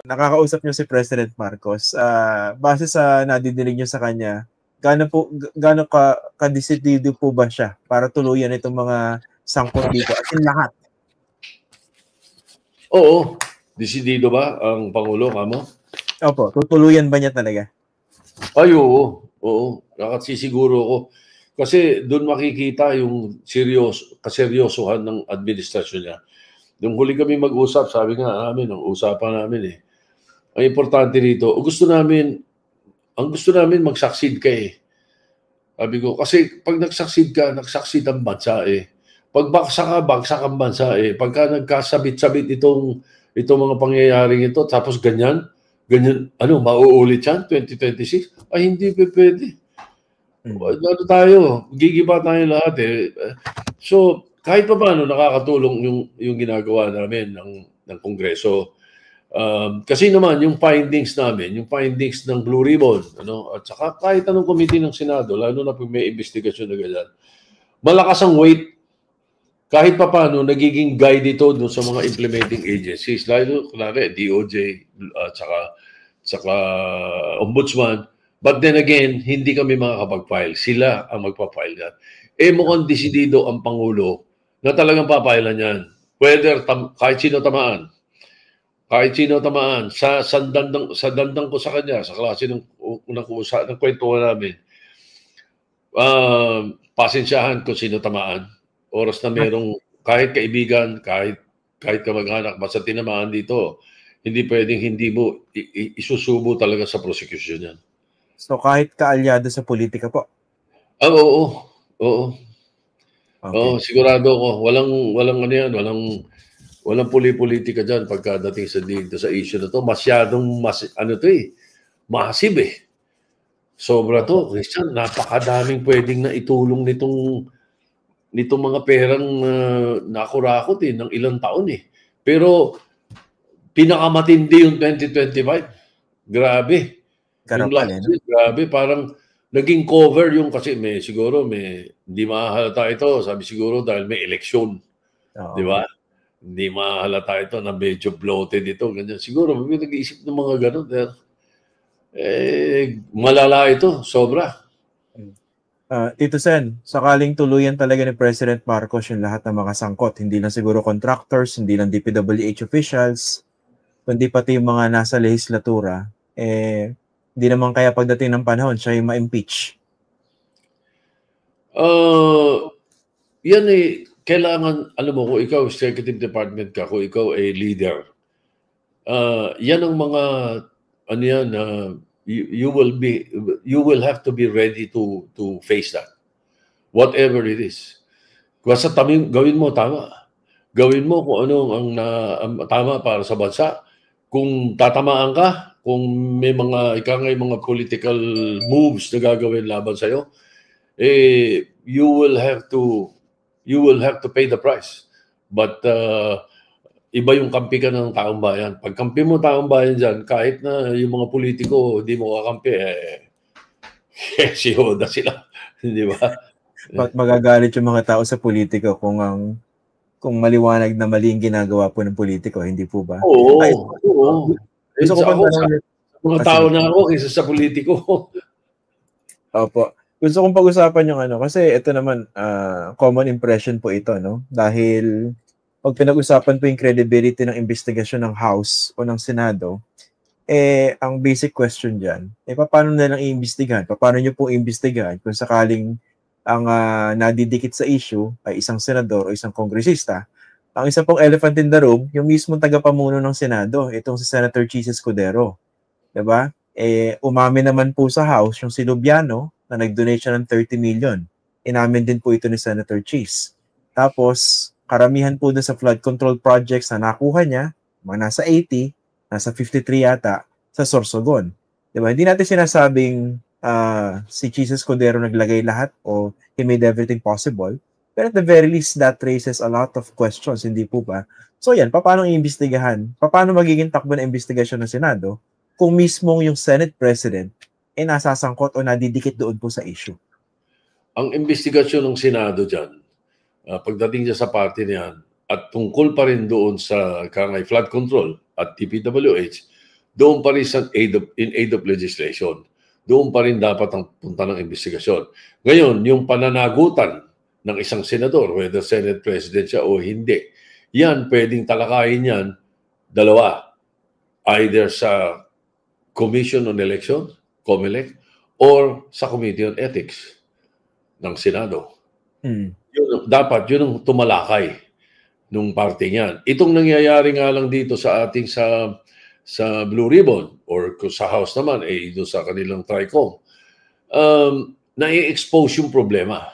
nakakausap niyo si President Marcos, base sa nadidinig niyo sa kanya, gaano ka-desidido po ba siya para tuluyan itong mga sangkot dito at in lahat? Oo. Desidido ba ang Pangulo, kamo? Opo, tutuluyan ba niya talaga? Ay, oo. Oo. Nakasisiguro ko. Kasi doon makikita yung kaseryosohan ng administrasyon niya. Nung huli kami mag-usap, sabi nga namin, ang usapan namin ang importante dito, ang gusto namin mag-succeed ka eh. Sabi ko, kasi pag nag-succeed ka, nag-succeed ang bansa eh. Pag bagsak ang bansa eh. Pagka nagkasabit-sabit itong mga pangyayaring ito, tapos ganyan, mauulit yan, 2026? Ay, hindi pwede. Ano tayo, gigiba tayo lahat eh. So, kahit pa paano nakakatulong yung ginagawa namin ng Kongreso. Kasi naman yung findings namin, yung findings ng Blue Ribbon, at saka kahit anong committee ng Senado, lalo na pag may investigasyon na ganyan, malakas ang weight. Kahit pa paano, nagiging guide ito dun sa mga implementing agencies, lalo kunwari DOJ at saka Ombudsman. But then again, hindi kami makakapag-file. Sila ang magpa-file yan. Mukhang desidido ang Pangulo na talagang papailan yan. Whether kahit sino tamaan. Kahit sino tamaan. Sa dandang ko sa kanya, sa klase ng kwentuhan namin, pasensyahan kung sino tamaan. Oras na merong kahit kaibigan, kahit kamag-anak, basta tinamaan dito, hindi pwedeng hindi mo isusubo talaga sa prosecution yan. So kahit kaalyado sa politika po? Oo. Okay. Oo, sigurado ko. Walang ano yan, walang politika dyan pagkadating sa issue na to. Masyadong massive eh. Sobra to. Christian, napakadaming pwedeng na itulong nitong mga perang nakurakot ng ilang taon eh. Pero pinakamatindi yung 2025. Grabe. Yung last year, grabe. Parang naging cover yung kasi hindi mahalata ito. Sabi siguro dahil may eleksyon. Di ba? Hindi mahalata ito na medyo bloated ito. Ganyan. Siguro may nag-iisip ng mga ganun. Malala ito. Sobra. Tito Sen, sakaling tuluyan talaga ni President Marcos yung lahat ng mga sangkot, hindi lang siguro contractors, hindi lang DPWH officials, kundi pati yung mga nasa legislatura, hindi naman kaya pagdating ng panahon, siya yung ma-impeach? Yan kailangan, alam mo, kung ikaw executive department ka, kung ikaw ay leader, yan ang mga, you will have to be ready to face that. Whatever it is. Basta gawin mo tama. Gawin mo kung ano ang tama para sa bansa. Kung tatamaan ka, kung may mga political moves na gagawin laban sa'yo, you will have to pay the price. But iba yung kampi ka ng taong bayan. Pag kampi mo taong bayan dyan, kahit na yung mga politiko hindi mo kakampi, siyoda sila. Di ba? Magagalit yung mga tao sa politiko kung maliwanag na mali yung ginagawa po ng politiko, hindi po ba? Oo. Gusto ko mga tao na ako kaysa sa politiko. Opo. Gusto kong pag-usapan yung kasi ito naman, common impression po ito, no? Dahil pag pinag-usapan po yung credibility ng investigasyon ng House o ng Senado, ang basic question dyan, paano nilang i-imbestigahan? Paano nyo po i-imbestigahan kung sakaling ang nadidikit sa issue ay isang senador o isang kongresista? Ang isa pong elephant in the room, yung mismong tagapamuno ng Senado, itong si Senator Chis Escudero. Diba? Umamin naman po sa House yung si Lubiano na nag-donate siya ng 30 million. Inamin din po ito ni Senator Chis. Tapos, karamihan po dun sa flood control projects na nakuha niya, mga nasa 80, nasa 53 yata, sa Sorsogon. Diba? Hindi natin sinasabing si Chis Escudero naglagay lahat o he made everything possible. Pero at the very least, that raises a lot of questions, hindi po ba? So yan, paano i-imbestigahan? Paano magiging takbo na investigasyon ng Senado kung mismong yung Senate President ay nasasangkot o nadidikit doon po sa issue? Ang investigasyon ng Senado dyan, pagdating niya sa party niyan, at tungkol pa rin doon sa flood control at DPWH, doon pa rin in aid of legislation. Doon pa rin dapat ang punta ng investigasyon. Ngayon, yung pananagutan ng isang senador, whether Senate President siya o hindi, yan, pwedeng talakayin yan, dalawa. Either sa Commission on Election, COMELEC, or sa Committee on Ethics ng Senado. Dapat yun ang tumalakay nung parte niyan. Itong nangyayari nga lang dito sa ating sa Blue Ribbon or sa House naman, doon sa kanilang TRICOM, na-expose yung problema.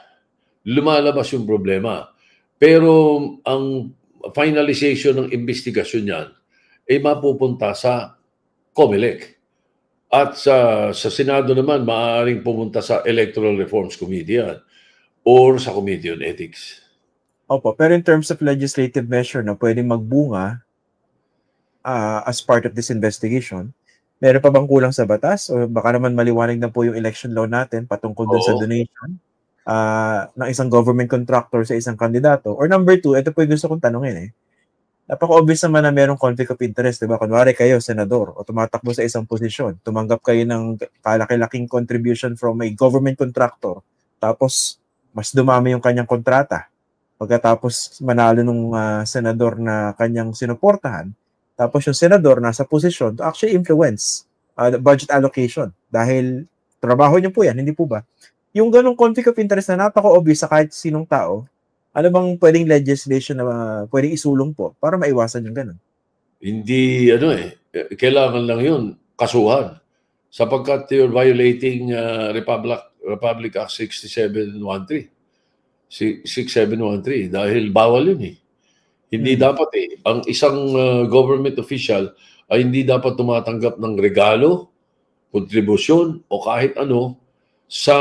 Lumalabas yung problema. Pero ang finalization ng investigasyon niyan ay mapupunta sa COMELEC. At sa Senado naman, maaaring pumunta sa Electoral Reforms Committee yan or sa Committee on Ethics. Opo, pero in terms of legislative measure na pwedeng magbunga as part of this investigation, meron pa bang kulang sa batas? O baka naman maliwanag na po yung election law natin patungkol doon sa donation ng isang government contractor sa isang kandidato? Or number two, ito po yung gusto kong tanungin Napaka-obvious naman na merong conflict of interest, diba? Kunwari kayo, senador, o tumatakbo sa isang posisyon, tumanggap kayo ng kalaki-laking contribution from a government contractor, tapos mas dumami yung kanyang kontrata. Pagkatapos manalo nung senador na kanyang sinuportahan, tapos yung senador nasa posisyon to actually influence the budget allocation. Dahil trabaho niyo po yan, hindi po ba? Yung ganong conflict of interest na napaka-obvious sa kahit sinong tao, ano bang pwedeng legislation na pwedeng isulong po para maiwasan yung ganun? Hindi, kailangan lang yun, kasuhan. Sapagkat you're violating Republic Act 6713. 6713 dahil bawal yun Hindi dapat Ang isang government official ay hindi dapat tumatanggap ng regalo, kontribusyon o kahit ano sa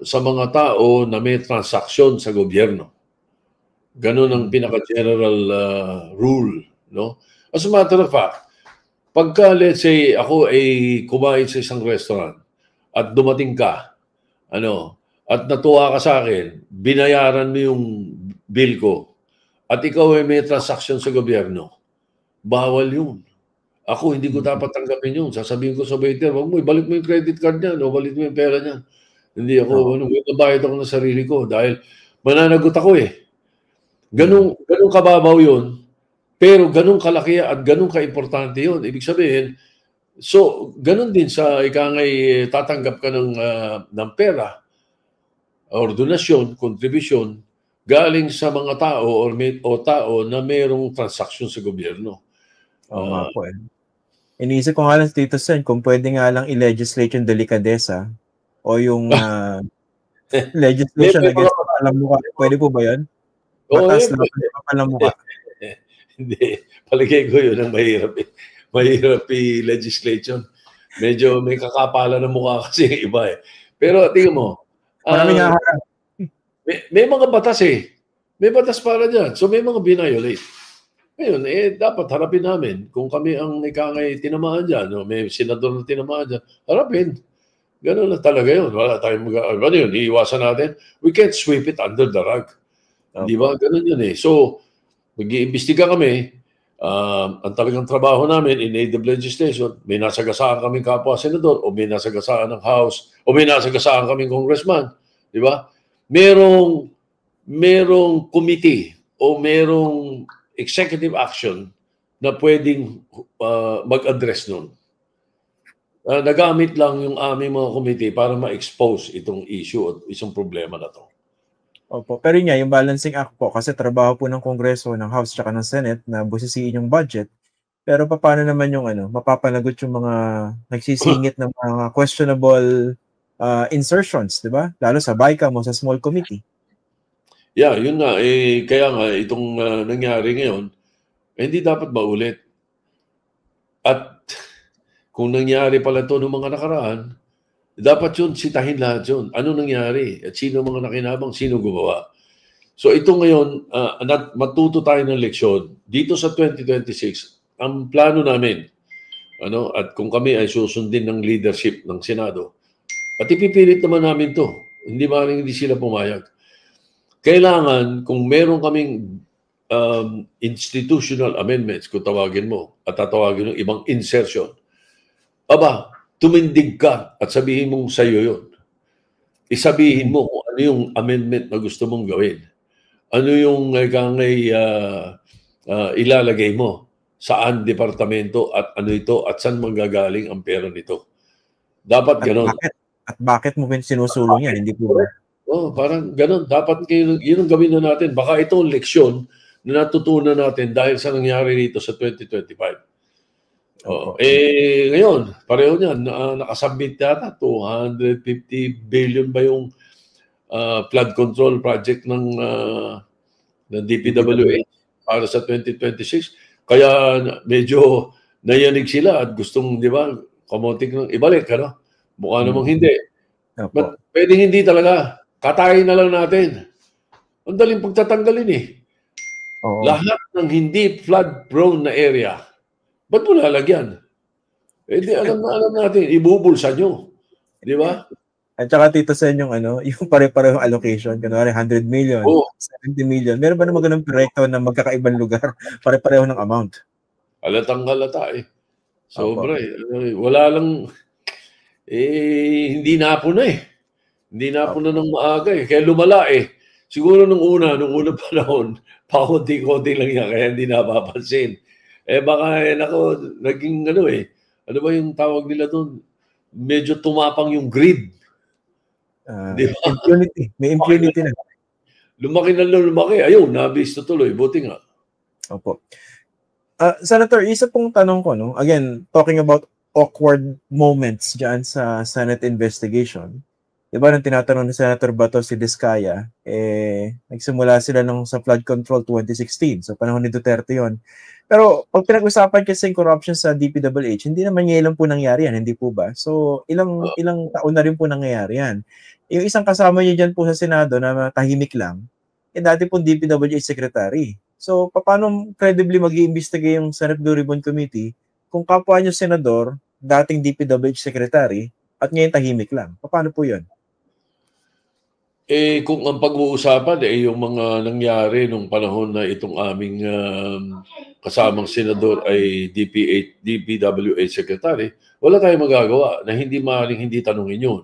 mga tao na may transaksyon sa gobyerno. Ganun ang pinaka-general rule, no? As a matter of fact, pagka let's say ako ay kumain sa isang restaurant at dumating ka, at natuwa ka sa akin, binayaran mo yung bill ko, at ikaw ay may transaksyon sa gobyerno, bawal yun. Ako, hindi ko dapat tanggapin yun. Sasabihin ko sa waiter, wag mo, ibalik mo yung credit card niyan o balik mo yung pera niyan. Hindi ako, nabayad ako ng sarili ko dahil mananagot ako Ganun kababaw yun, pero ganun kalaki at ganun kaimportante yun. Ibig sabihin, so, ganun din sa ikangay tatanggap ka ng pera or donasyon, contribution, galing sa mga tao o tao na mayroong transaksyon sa gobyerno. Oo nga po Iniisip ko nga lang, Tito Sen, kung pwede nga lang i-legislate yung delikadesa o yung legislation against papalang mukha. Pwede po ba yun? Batas na papalang mukha. Hindi. Palagay ko yun ang mahirap Mahirap i-legislation. Medyo may kakapalan ng mukha kasi yung iba Pero tingnan mo. Maraming haharap. May mga batas May batas para dyan. So may mga binayolate. Ngayon, dapat harapin namin kung kami ang ikangay tinamaan dyan, may senador na tinamaan dyan, harapin. Ganun na talaga yun. Wala tayong iiwasan natin. We can't sweep it under the rug. Di ba? Ganun yun So, mag-iimbestiga kami. Ang talagang trabaho namin in aid of legislation, may nasagasaan kaming kapwa senador o may nasagasaan ng House o may nasagasaan kaming congressman. Di ba? Merong committee o merong executive action na pwedeng mag-address nun. Nagamit lang yung aming mga committee para ma-expose itong issue at isang problema na to. Opo. Pero yung balancing act po, kasi trabaho po ng Kongreso, ng House, tsaka ng Senate na busisiin yung budget. Pero paano naman yung mapapanagot yung mga nagsisingit ng mga questionable insertions, di ba? Lalo sa BICAM o sa small committee. Yeah, yun nga. Kaya nga, itong nangyari ngayon, hindi dapat maulit. At kung nangyari pala ito noong mga nakaraan, dapat yun, sitahin lahat yun. Ano nangyari? At sino mga nakinabang? Sino gumawa? So ito ngayon, matuto tayo ng leksyon. Dito sa 2026, ang plano namin, at kung kami ay susundin ng leadership ng Senado, at ipipilit naman namin to. Hindi sila pumayag. Kailangan, kung meron kaming institutional amendments, kung tawagin mo, at tatawagin ng ibang insertion, aba, tumindig ka at sabihin mong sa'yo yun. Isabihin mo kung ano yung amendment na gusto mong gawin. Ano yung ilalagay mo, saan departamento at ano ito at saan manggagaling ang pera nito. Dapat ganon. At bakit mo sinusulong yan? Hindi po ba? Parang ganon. Dapat yun ang gawin na natin. Baka ito ang leksyon na natutunan natin dahil sa nangyari dito sa 2025. Ngayon, pareho niyan, nakasubmit yata 250 billion ba yung flood control project ng DPWH para sa 2026. Kaya medyo nayanig sila at gustong, di ba, kamotik ng ibalik, ano? Mukha namang hindi. But pwedeng hindi talaga. Katayin na lang natin. Ang daling pagtatanggalin eh. Lahat ng hindi flood-prone na area, ba't mo lalagyan? Di alam natin, ibubulsa nyo. Di ba? At saka Tito Sen, yung yung pare-parehong allocation, kunwari 100 million, 70 million. Meron ba naman ganun proyekto na magkakaibang lugar, pare-pareho ng amount? Halatang-halata eh. Sobra eh. Wala lang, hindi napuna eh. Hindi napuna ng maaga eh. Kaya lumala eh. Siguro nung unang panahon, pakunti-kunti lang yan, kaya hindi napapansin. Baka naging ano ba yung tawag nila doon? Medyo tumapang yung grid. Diba? Impunity. May impunity na. Lumaki. Ayun, nabisto tuloy. Buti nga. Opo. Senator, isa pong tanong ko, no? Again, talking about awkward moments dyan sa Senate investigation. Diba nang tinatanong ni Senator Bato si Diskaya, nagsimula sila sa flood control 2016. So, panahon ni Duterte yon. Pero pag pinag-usapan kasi yung corruption sa DPWH, hindi naman ngayon po nangyari yan, hindi po ba? So, ilang taon na rin po nangyayari yan. Yung isang kasama niyo dyan po sa Senado na tahimik lang, dati pong DPWH secretary. So, paano credibly mag-iimbestiga yung Senate Blue Ribbon Committee kung kapwa niyo senador, dating DPWH secretary, at ngayon tahimik lang? Paano po yun? Kung ang pag-uusapan yung mga nangyari nung panahon na itong aming kasamang senador ay DPWH secretary, wala tayong magagawa na hindi maaaring hindi tanungin yun.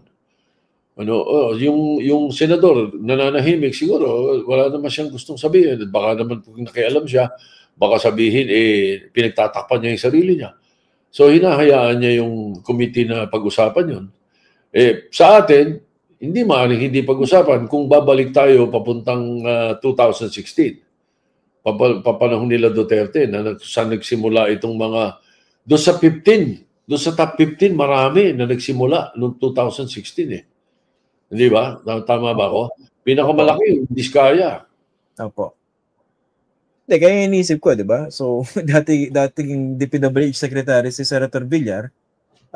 Yung senador nananahimik, siguro wala naman siyang gustong sabihin. Baka naman kung nakialam siya, baka sabihin pinagtatakpan niya yung sarili niya. So hinahayaan niya yung committee na pag-usapan yun. Sa atin, hindi maaaring hindi pag-usapan kung babalik tayo papuntang 2016. Papanahon nila Duterte na saan nagsimula itong mga doon sa top 15 marami na nagsimula noong 2016 Hindi ba? Tama ba ako? Pinakamalaki yung Diskaya. Opo. Hindi, kaya inisip ko, di ba? So, dating DPWH Secretary si Senator Villar,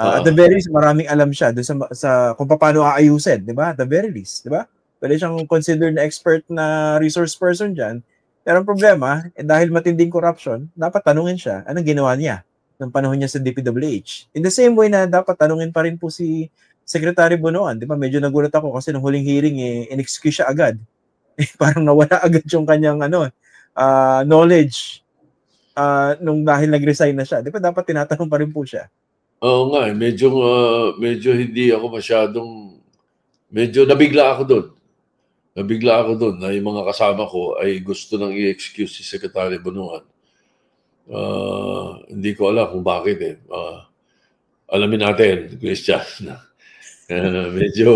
at the very least, maraming alam siya doon sa kung paano aayusin, di ba? At the very least, di ba? Pwede siyang considered na expert na resource person dyan. Pero ang problema, dahil matinding corruption, dapat tanungin siya, anong ginawa niya ng panahon niya sa DPWH? In the same way na dapat tanungin pa rin po si Secretary Bonoan, di ba? Medyo nagulat ako kasi nung huling hearing, in-excuse siya agad. Parang nawala agad yung kanyang knowledge nung dahil nag-resign na siya. Di ba dapat tinatanong pa rin po siya? Oo nga, medyo hindi ako medyo nabigla ako doon. Nabigla ako doon na yung mga kasama ko ay gusto nang i-excuse si Secretary Bonoan. Hindi ko alam kung bakit alamin natin, Christian. Medyo,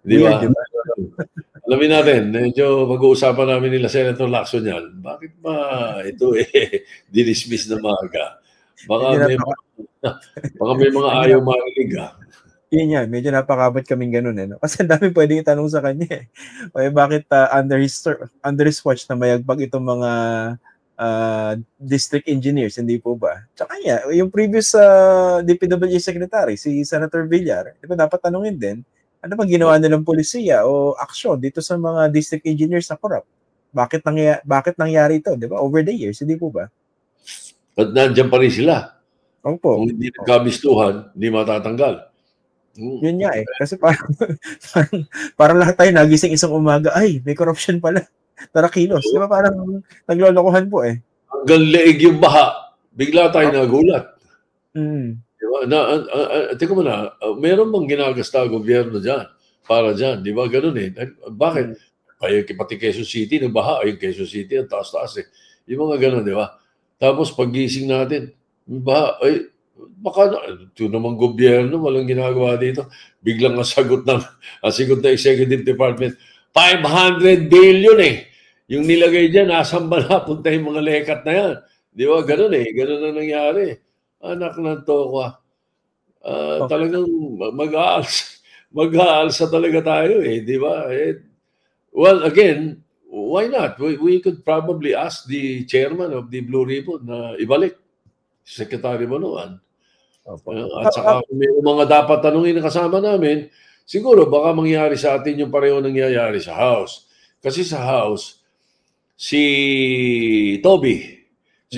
di ba? Alamin natin, medyo mag-uusapan namin nila Senator Lacson yan. Bakit ba ito dinismiss na maaga? Baka may mga ayaw marinig Yun yan, medyo napakabot kaming ganun no? Kasi ang dami pwedeng itanong sa kanya bakit under his watch na mayagpag itong mga district engineers, hindi po ba? Tsaka yung previous DPWH secretary, si Senator Villar, di ba dapat tanungin din, ano bang ginawa nilang polisiya o aksyon dito sa mga district engineers na corrupt? Bakit nangyari ito, di ba? Over the years, hindi po ba? At nandiyan pa rin sila. Opo. Kung hindi nagkabistuhan, hindi matatanggal. Yun nga kasi parang lahat tayo nagising isang umaga, ay, may corruption pala. Tara kilos. Di ba parang naglolokohan po eh. Hanggang leeg yung baha, bigla tayo nagulat. Di ba? Teka mo na, meron bang ginagasta gobyerno dyan para dyan? Di ba? Ganun eh. Bakit? Pati Quezon City, nagbaha. Ay, Quezon City, ang taas-taas eh. Yung mga ganun, di ba? Tapos paggising natin, baha, ay, baka ito naman gobyerno, walang ginagawa dito. Biglang ang sagot ng Executive Department, 500 billion eh. Yung nilagay dyan, nasan ba napunta yung mga lekat na yan? Di ba? Ganun eh. Ganun na nangyari. Anak ng tokwa. Talagang mag-aalsa talaga tayo eh. Di ba? Well, again, why not? We could probably ask the chairman of the Blue Ribbon na ibalik. Secretary Bonoan. At saka may mga dapat tanungin na kasama namin, siguro baka mangyari sa atin yung pareho nangyayari sa House. Kasi sa House, si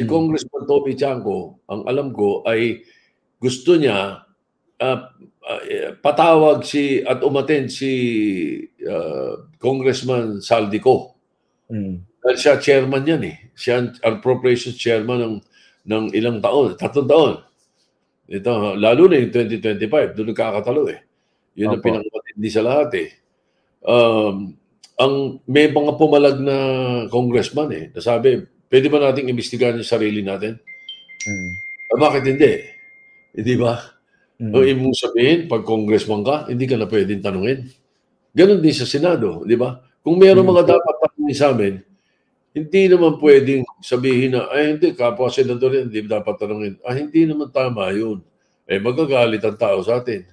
Congressman Toby Chanco, ang alam ko ay gusto niya patawag at umattend si Congressman Saldico. Dahil siya chairman yan eh. Siya ang appropriations chairman ng ilang taon, 3 taon. Ito, lalo na yung 2025, doon nagkakatalo eh. Yun ang pinakamatindi sa lahat eh. May mga pumalag na congressman eh, nasabi, pwede ba nating imbestigahan yung sarili natin? Bakit hindi? Di ba? Ibig mong sabihin, pag congressman ka, hindi ka na pwedeng tanungin. Ganon din sa Senado, di ba? Kung mayroong mga dapat tanungin sa amin, hindi naman pwedeng sabihin na, ay hindi, kapwa senador yan, hindi dapat tanungin. Hindi naman tama yun. Magagalit ang tao sa atin.